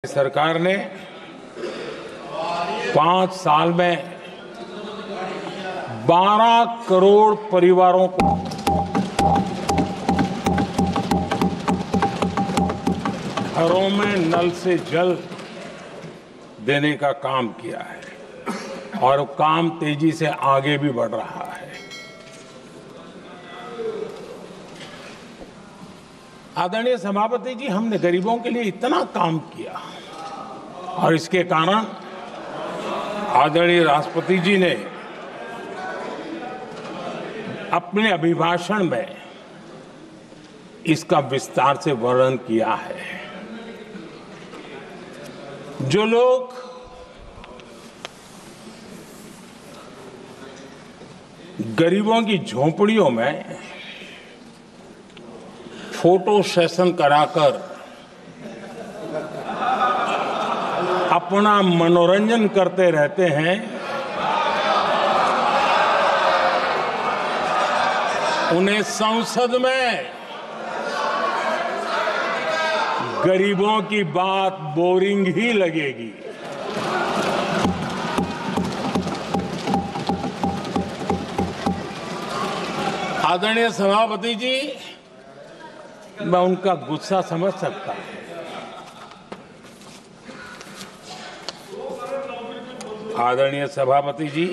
सरकार ने 5 साल में 12 करोड़ परिवारों को घरों में नल से जल देने का काम किया है और काम तेजी से आगे भी बढ़ रहा है। आदरणीय सभापति जी, हमने गरीबों के लिए इतना काम किया और इसके कारण आदरणीय राष्ट्रपति जी ने अपने अभिभाषण में इसका विस्तार से वर्णन किया है। जो लोग गरीबों की झोंपड़ियों में फोटो सेशन कराकर अपना मनोरंजन करते रहते हैं, उन्हें संसद में गरीबों की बात बोरिंग ही लगेगी। आदरणीय सभापति जी, मैं उनका गुस्सा समझ सकता हूं। आदरणीय सभापति जी,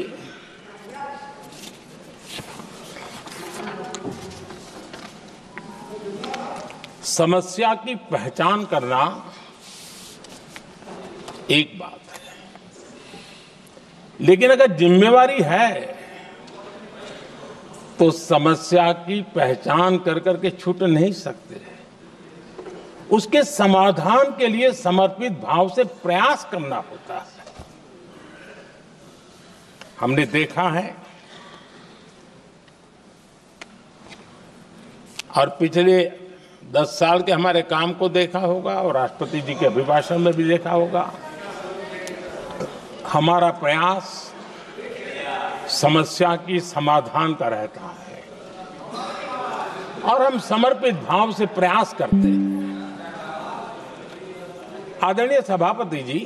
समस्या की पहचान करना एक बात है, लेकिन अगर जिम्मेवारी है तो समस्या की पहचान कर करके छूट नहीं सकते। उसके समाधान के लिए समर्पित भाव से प्रयास करना होता है। हमने देखा है और पिछले 10 साल के हमारे काम को देखा होगा और राष्ट्रपति जी के अभिभाषण में भी देखा होगा। हमारा प्रयास समस्या की समाधान का रहता है और हम समर्पित भाव से प्रयास करते हैं। आदरणीय सभापति जी,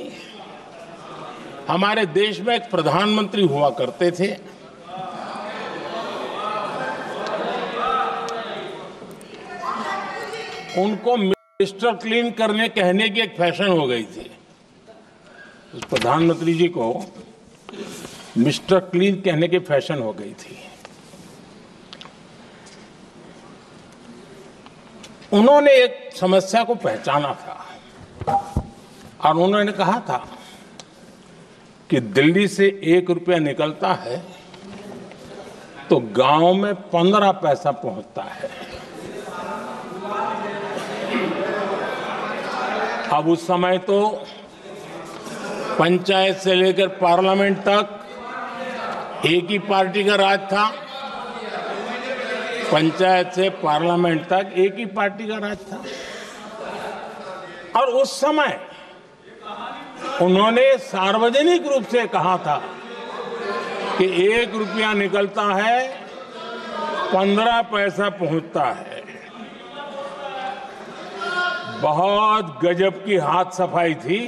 हमारे देश में एक प्रधानमंत्री हुआ करते थे। उनको मिस्टर क्लीन करने कहने की एक फैशन हो गई थी। उस प्रधानमंत्री जी को मिस्टर क्लीन कहने की फैशन हो गई थी। उन्होंने एक समस्या को पहचाना था और उन्होंने कहा था कि दिल्ली से 1 रुपया निकलता है तो गांव में 15 पैसा पहुंचता है। अब उस समय तो पंचायत से लेकर पार्लियामेंट तक एक ही पार्टी का राज था। पंचायत से पार्लियामेंट तक एक ही पार्टी का राज था और उस समय उन्होंने सार्वजनिक रूप से कहा था कि 1 रुपया निकलता है 15 पैसा पहुंचता है। बहुत गजब की हाथ सफाई थी।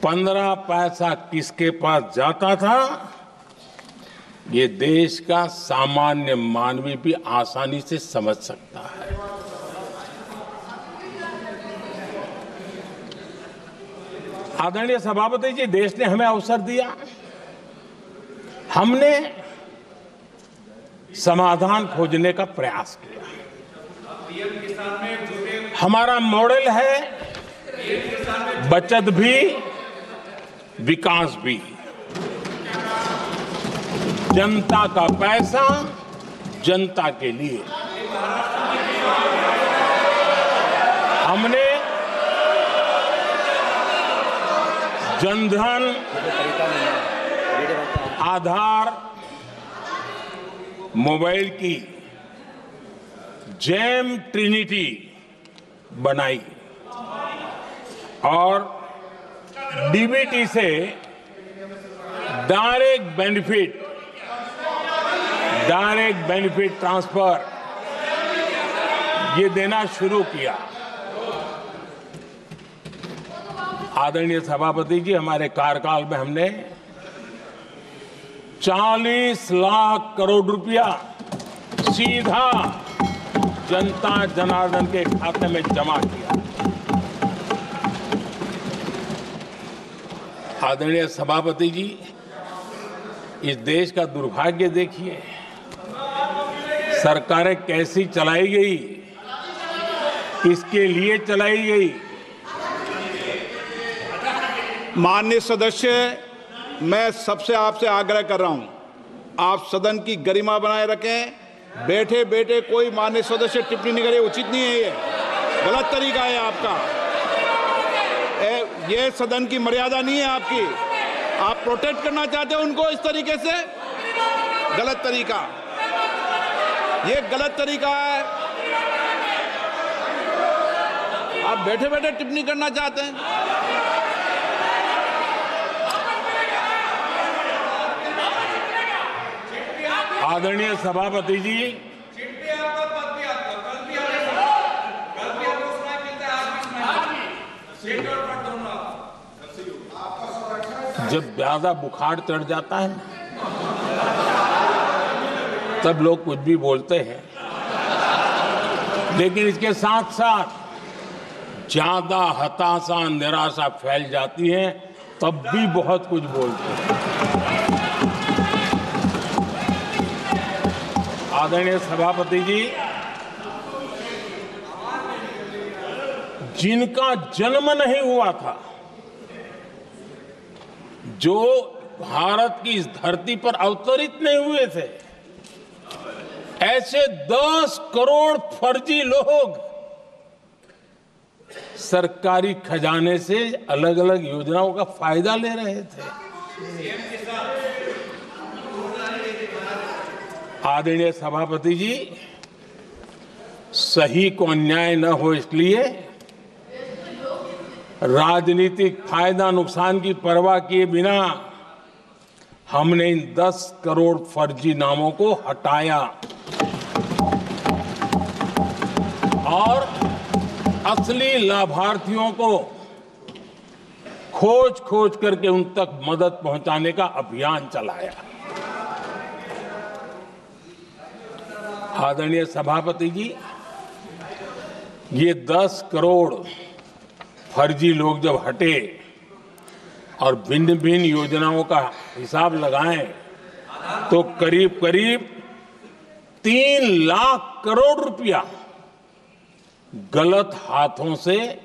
पंद्रह पैसा किसके पास जाता था, ये देश का सामान्य मानवी भी आसानी से समझ सकता है। आदरणीय सभापति जी, देश ने हमें अवसर दिया, हमने समाधान खोजने का प्रयास किया। हमारा मॉडल है बचत भी विकास भी। जनता का पैसा जनता के लिए। हमने जनधन, आधार, मोबाइल की जेम ट्रिनिटी बनाई और डीबीटी से direct benefit direct benefit transfer ये देना शुरू किया। आदरणीय सभापति जी, हमारे कार्यकाल में हमने 40 लाख करोड़ रुपया सीधा जनता जनार्दन के खाते में जमा किया। आदरणीय सभापति जी, इस देश का दुर्भाग्य देखिए, सरकारें कैसी चलाई गई, किसके लिए चलाई गई। माननीय सदस्य, मैं सबसे आपसे आग्रह कर रहा हूं, आप सदन की गरिमा बनाए रखें। बैठे बैठे कोई माननीय सदस्य टिप्पणी नहीं करे, उचित नहीं है, ये गलत तरीका है आपका। ये सदन की मर्यादा नहीं है आपकी। आप प्रोटेक्ट करना चाहते हो उनको इस तरीके से, गलत तरीका, ये गलत तरीका है। आप बैठे बैठे टिप्पणी करना चाहते हैं। आदरणीय सभापति जी, जब ज्यादा बुखार चढ़ जाता है तब लोग कुछ भी बोलते हैं, लेकिन इसके साथ साथ ज्यादा हताशा निराशा फैल जाती है तब भी बहुत कुछ बोलते हैं। आदरणीय सभापति जी, जिनका जन्म नहीं हुआ था, जो भारत की इस धरती पर अवतरित नहीं हुए थे, ऐसे 10 करोड़ फर्जी लोग सरकारी खजाने से अलग अलग योजनाओं का फायदा ले रहे थे। आदरणीय सभापति जी, सही को अन्याय न हो इसलिए राजनीतिक फायदा नुकसान की परवाह किए बिना हमने इन 10 करोड़ फर्जी नामों को हटाया और असली लाभार्थियों को खोज खोज करके उन तक मदद पहुंचाने का अभियान चलाया। आदरणीय सभापति जी, ये 10 करोड़ फर्जी लोग जब हटे और भिन्न भिन्न योजनाओं का हिसाब लगाएं तो करीब करीब 3 लाख करोड़ रुपया गलत हाथों से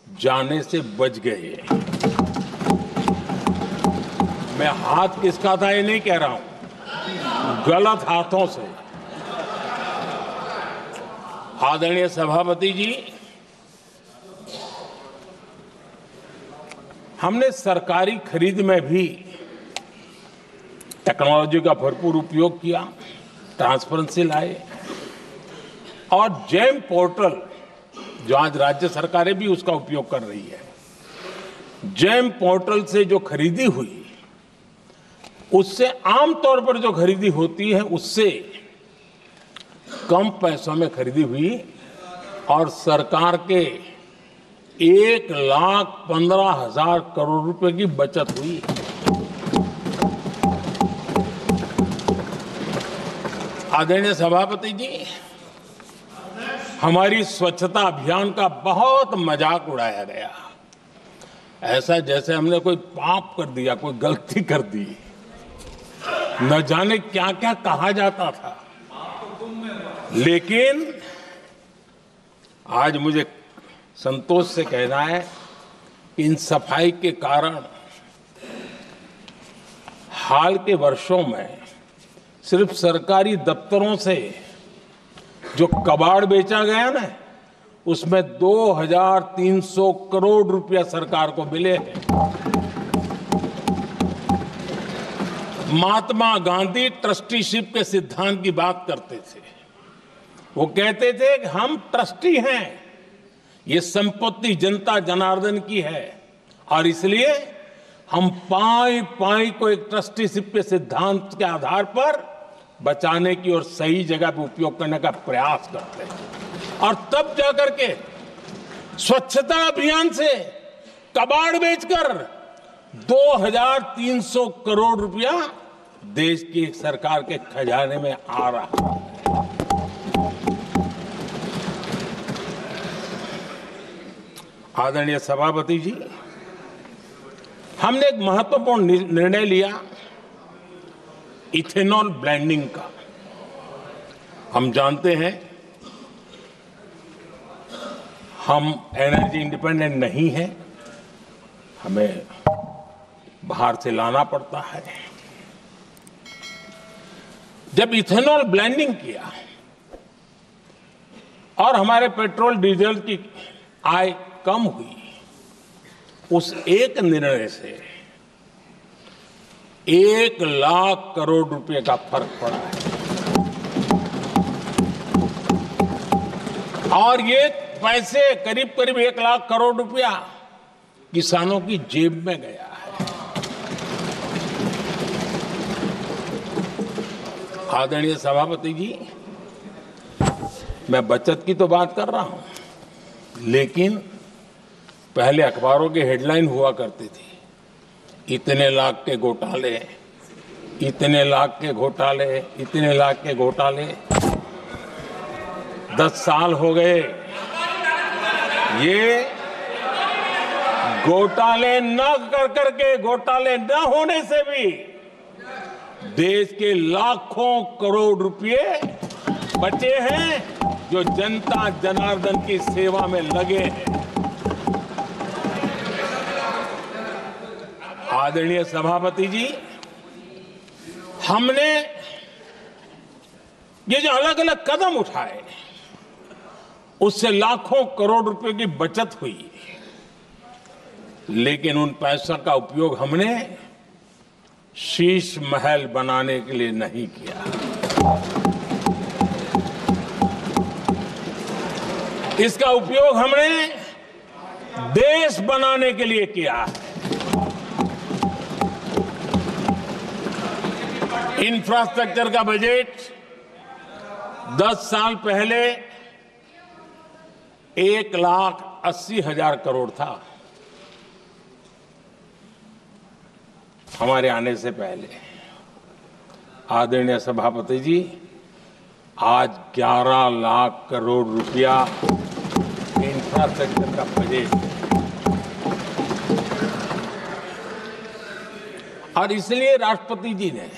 जाने से बच गए। मैं हाथ किसका था ये नहीं कह रहा हूं, गलत हाथों से। आदरणीय सभापति जी, हमने सरकारी खरीद में भी टेक्नोलॉजी का भरपूर उपयोग किया, ट्रांसपेरेंसी लाए और जेम पोर्टल, जो आज राज्य सरकारें भी उसका उपयोग कर रही है, जेम पोर्टल से जो खरीदी हुई उससे आमतौर पर जो खरीदी होती है उससे कम पैसों में खरीदी हुई और सरकार के 1,15,000 करोड़ रुपए की बचत हुई। आदरणीय सभापति जी, हमारी स्वच्छता अभियान का बहुत मजाक उड़ाया गया, ऐसा जैसे हमने कोई पाप कर दिया, कोई गलती कर दी, न जाने क्या क्या कहा जाता था। लेकिन आज मुझे संतोष से कहना है कि इन सफाई के कारण हाल के वर्षों में सिर्फ सरकारी दफ्तरों से जो कबाड़ बेचा गया ना, उसमें 2,300 करोड़ रुपया सरकार को मिले हैं। महात्मा गांधी ट्रस्टीशिप के सिद्धांत की बात करते थे। वो कहते थे कि हम ट्रस्टी हैं, ये संपत्ति जनता जनार्दन की है और इसलिए हम पाई पाई को एक ट्रस्टीशिप के सिद्धांत के आधार पर बचाने की और सही जगह पे उपयोग करने का प्रयास करते हैं। और तब जाकर के स्वच्छता अभियान से कबाड़ बेचकर 2300 करोड़ रुपया देश की सरकार के खजाने में आ रहा है। आदरणीय सभापति जी, हमने एक महत्वपूर्ण निर्णय लिया इथेनॉल ब्लेंडिंग का। हम जानते हैं हम एनर्जी इंडिपेंडेंट नहीं हैं, हमें बाहर से लाना पड़ता है। जब इथेनॉल ब्लेंडिंग किया और हमारे पेट्रोल डीजल की आय कम हुई, उस एक निर्णय से 1 लाख करोड़ रुपए का फर्क पड़ा है। और ये पैसे करीब करीब 1 लाख करोड़ रुपया किसानों की जेब में गया है। आदरणीय सभापति जी, मैं बचत की तो बात कर रहा हूं, लेकिन पहले अखबारों की हेडलाइन हुआ करती थी, इतने लाख के घोटाले, इतने लाख के घोटाले, इतने लाख के घोटाले। 10 साल हो गए, ये घोटाले न कर करके, घोटाले न होने से भी देश के लाखों करोड़ रुपए बचे हैं, जो जनता जनार्दन की सेवा में लगे हैं। आदरणीय सभापति जी, हमने ये जो अलग अलग कदम उठाए, उससे लाखों करोड़ रुपए की बचत हुई, लेकिन उन पैसों का उपयोग हमने शीश महल बनाने के लिए नहीं किया। इसका उपयोग हमने देश बनाने के लिए किया है। इंफ्रास्ट्रक्चर का बजट 10 साल पहले 1,80,000 करोड़ था, हमारे आने से पहले। आदरणीय सभापति जी, आज 11 लाख करोड़ रुपया इंफ्रास्ट्रक्चर का बजट। और इसलिए राष्ट्रपति जी ने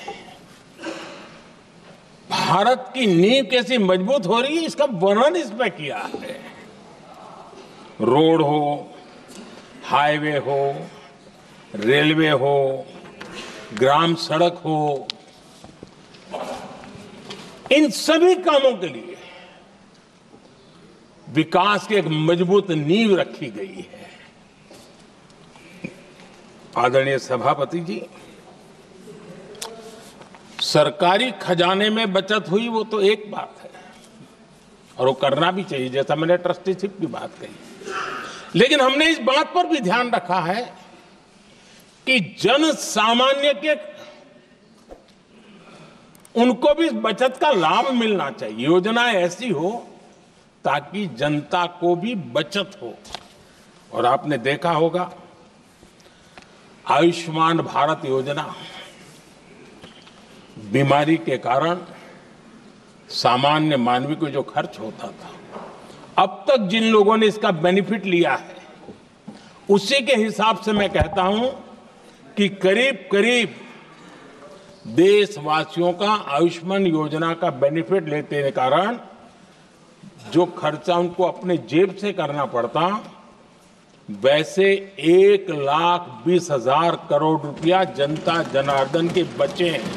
भारत की नींव कैसी मजबूत हो रही है, इसका वर्णन इसमें किया है। रोड हो, हाईवे हो, रेलवे हो, ग्राम सड़क हो, इन सभी कामों के लिए विकास की एक मजबूत नींव रखी गई है। आदरणीय सभापति जी, सरकारी खजाने में बचत हुई वो तो एक बात है, और वो करना भी चाहिए, जैसा मैंने ट्रस्टीशिप की बात कही। लेकिन हमने इस बात पर भी ध्यान रखा है कि जन सामान्य के उनको भी बचत का लाभ मिलना चाहिए। योजनाएं ऐसी हो ताकि जनता को भी बचत हो। और आपने देखा होगा, आयुष्मान भारत योजना बीमारी के कारण सामान्य मानवी को जो खर्च होता था, अब तक जिन लोगों ने इसका बेनिफिट लिया है, उसी के हिसाब से मैं कहता हूं कि करीब करीब देशवासियों का आयुष्मान योजना का बेनिफिट लेते के कारण जो खर्चा उनको अपने जेब से करना पड़ता, वैसे 1,20,000 करोड़ रुपया जनता जनार्दन के बचे हैं।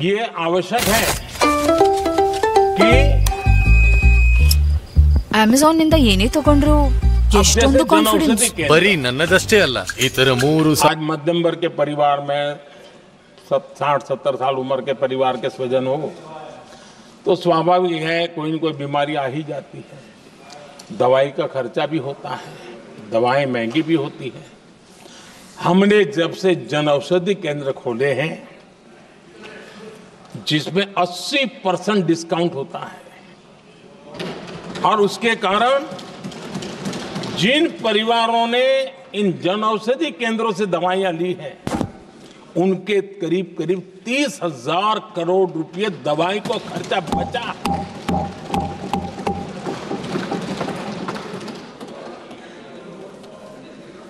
ये आवश्यक है कि ಅಮೆಜಾನ್ ನಿಂದ ಏನೇ ತಗೊಂಡ್ರು ಎಷ್ಟೊಂದು ಕಾನ್ಫಿಡೆನ್ಸ್ ಬರೀ ನನ್ನದಷ್ಟೇ ಅಲ್ಲ ಇತರ 3 आज मध्यम वर्ग के परिवार में 60-70 साल उम्र के परिवार के स्वजन हो तो स्वाभाविक है कोई न कोई बीमारी आ ही जाती है। दवाई का खर्चा भी होता है, दवाएं महंगी भी होती है। हमने जब से जन औषधि केंद्र खोले हैं, जिसमें 80% डिस्काउंट होता है, और उसके कारण जिन परिवारों ने इन जन औषधि केंद्रों से दवाइयां ली हैं, उनके करीब करीब 30,000 करोड़ रुपए दवाई को खर्चा बचा।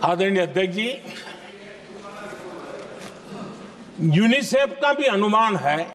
आदरणीय अध्यक्ष जी, यूनिसेफ का भी अनुमान है